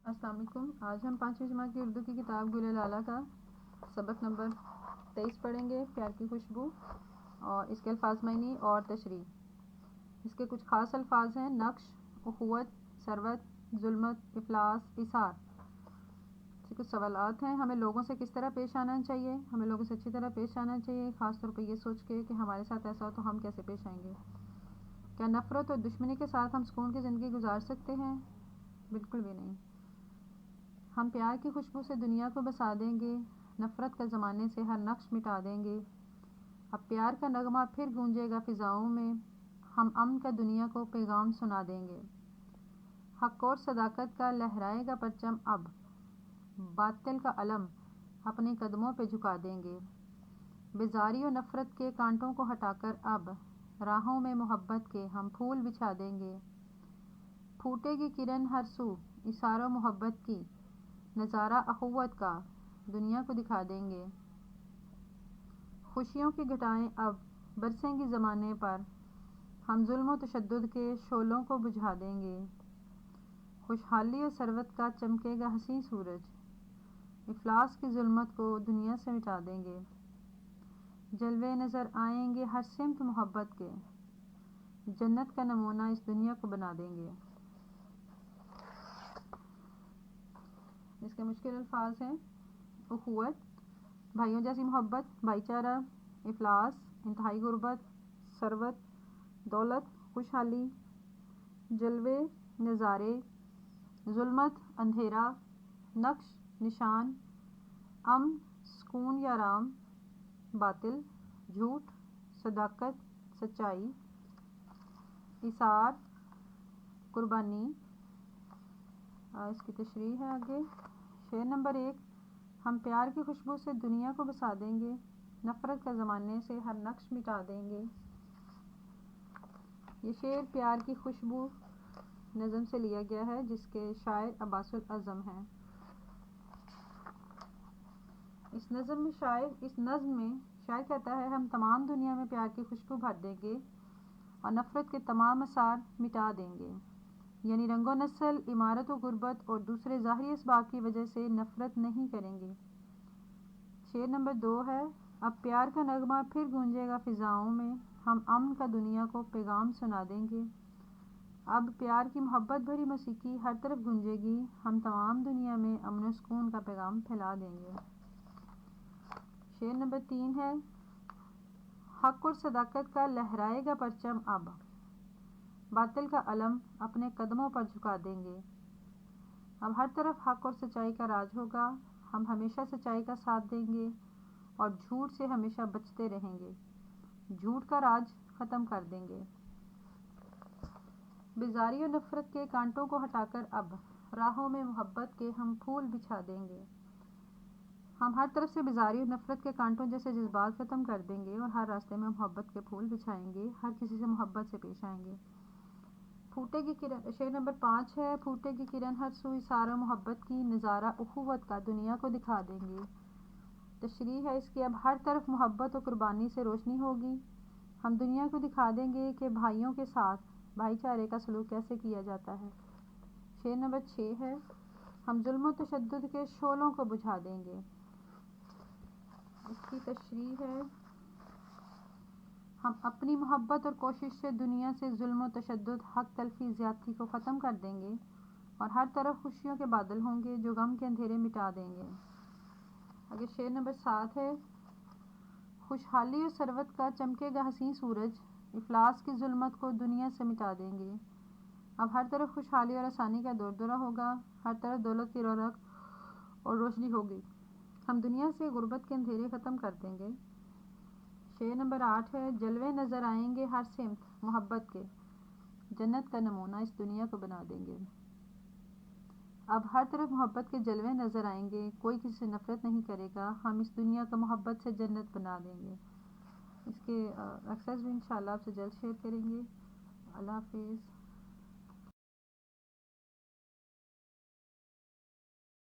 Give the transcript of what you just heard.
السلام علیکم۔ آج ہم 5ویں جماعت کی اردو کی کتاب گل لالہ کا سبق نمبر 23 پڑھیں گے، پیار کی خوشبو، اور اس کے الفاظ معنی اور تشریح۔ اس کے کچھ خاص الفاظ ہیں: نقش، اخوت، ثروت، ظلمت، افلاس، اثار۔ اس کے کچھ سوالات ہیں: ہمیں لوگوں سے کس طرح پیش آنا چاہیے؟ ہمیں لوگوں سے اچھی طرح پیش آنا چاہیے، خاص طور پہ یہ سوچ کے کہ ہمارے ساتھ ایسا ہو تو ہم کیسے پیش آئیں گے۔ کیا نفرت اور دشمنی کے ساتھ ہم سکون کی زندگی گزار سکتے ہیں؟ بالکل بھی نہیں۔ ہم پیار کی خوشبو سے دنیا کو بسا دیں گے، نفرت کا زمانے سے ہر نقش مٹا دیں گے۔ اب پیار کا نغمہ پھر گونجے گا فضاؤں میں، ہم امن کا دنیا کو پیغام سنا دیں گے۔ حق اور صداقت کا لہرائے گا پرچم اب، باطل کا علم اپنے قدموں پہ جھکا دیں گے۔ بیزاری و نفرت کے کانٹوں کو ہٹا کر اب، راہوں میں محبت کے ہم پھول بچھا دیں گے۔ پھوٹے گی کرن ہر سو اثار و محبت کی، نظارہ اخوت کا دنیا کو دکھا دیں گے۔ خوشیوں کی گھٹائیں اب برسیں گی زمانے پر، ہم ظلم و تشدد کے شعلوں کو بجھا دیں گے۔ خوشحالی و ثروت کا چمکے گا حسیں سورج، افلاس کی ظلمت کو دنیا سے مٹا دیں گے۔ جلوے نظر آئیں گے ہر سمت محبت کے، جنت کا نمونہ اس دنیا کو بنا دیں گے۔ اس کے مشکل الفاظ ہیں: اخوت، بھائیوں جیسی محبت، بھائی چارہ۔ افلاس، انتہائی غربت۔ ثروت، دولت، خوشحالی۔ جلوے، نظارے۔ ظلمت، اندھیرا۔ نقش، نشان۔ امن، سکون یا آرام۔ باطل، جھوٹ۔ صداقت، سچائی۔ اثار، قربانی۔ اس کی تشریح ہے آگے۔ شعر نمبر 1: ہم پیار کی خوشبو سے دنیا کو بسا دیں گے، نفرت کا زمانے سے ہر نقش مٹا دیں گے۔ یہ شعر پیار کی خوشبو نظم سے لیا گیا ہے، جس کے شاعر عباس الاعظم ہیں۔ اس نظم میں شاعر کہتا ہے: ہم تمام دنیا میں پیار کی خوشبو بھر دیں گے اور نفرت کے تمام آثار مٹا دیں گے، یعنی رنگ و نسل، عمارت و غربت اور دوسرے ظاہری اسباب کی وجہ سے نفرت نہیں کریں گے۔ شعر نمبر 2 ہے: اب پیار کا نغمہ پھر گونجے گا فضاؤں میں، ہم امن کا دنیا کو پیغام سنا دیں گے۔ اب پیار کی محبت بھری موسیقی ہر طرف گونجے گی، ہم تمام دنیا میں امن و سکون کا پیغام پھیلا دیں گے۔ شعر نمبر 3 ہے: حق اور صداقت کا لہرائے گا پرچم اب، باطل کا علم اپنے قدموں پر جھکا دیں گے۔ اب ہر طرف حق اور سچائی کا راج ہوگا، ہم ہمیشہ سچائی کا ساتھ دیں گے اور جھوٹ سے ہمیشہ بچتے رہیں گے، جھوٹ کا راج ختم کر دیں گے۔ بیزاری و نفرت کے کانٹوں کو ہٹا کر اب، راہوں میں محبت کے ہم پھول بچھا دیں گے۔ ہم ہر طرف سے بیزاری اور نفرت کے کانٹوں جیسے جذبات ختم کر دیں گے اور ہر راستے میں محبت کے پھول بچھائیں گے، ہر کسی سے محبت سے پیش آئیں گے۔ پھوٹے گی کرن، شعر نمبر 5 ہے: پھوٹے گی کرن ہر سو اثار و محبت کی، نظارہ اخوت کا دنیا کو دکھا دیں گے۔ تشریح ہے اس کی: اب ہر طرف محبت و قربانی سے روشنی ہوگی، ہم دنیا کو دکھا دیں گے کہ بھائیوں کے ساتھ بھائی چارے کا سلوک کیسے کیا جاتا ہے۔ شعر نمبر 6 ہے: ہم ظلم و تشدد کے شعلوں کو بجھا دیں گے۔ اس کی تشریح ہے: ہم اپنی محبت اور کوشش سے دنیا سے ظلم و تشدد، حق تلفی، زیادتی کو ختم کر دیں گے اور ہر طرف خوشیوں کے بادل ہوں گے جو غم کے اندھیرے مٹا دیں گے۔ آگے شعر نمبر 7 ہے: خوشحالی و ثروت کا چمکے گا حسیں سورج، افلاس کی ظلمت کو دنیا سے مٹا دیں گے۔ اب ہر طرف خوشحالی اور آسانی کا دور دورہ ہوگا، ہر طرف دولت کی رونق اور روشنی ہوگی، ہم دنیا سے غربت کے اندھیرے ختم کر دیں گے۔ شعر نمبر 8 ہے: جلوے نظر آئیں گے ہر سمت محبت کے، جنت کا نمونہ اس دنیا کو بنا دیں گے۔ اب ہر طرف محبت کے جلوے نظر آئیں گے، کوئی کسی سے نفرت نہیں کرے گا، ہم اس دنیا کو محبت سے جنت بنا دیں گے۔ اس کے ایکسرسائز بھی انشاءاللہ آپ سے جلد شیئر کریں گے۔ اللہ حافظ۔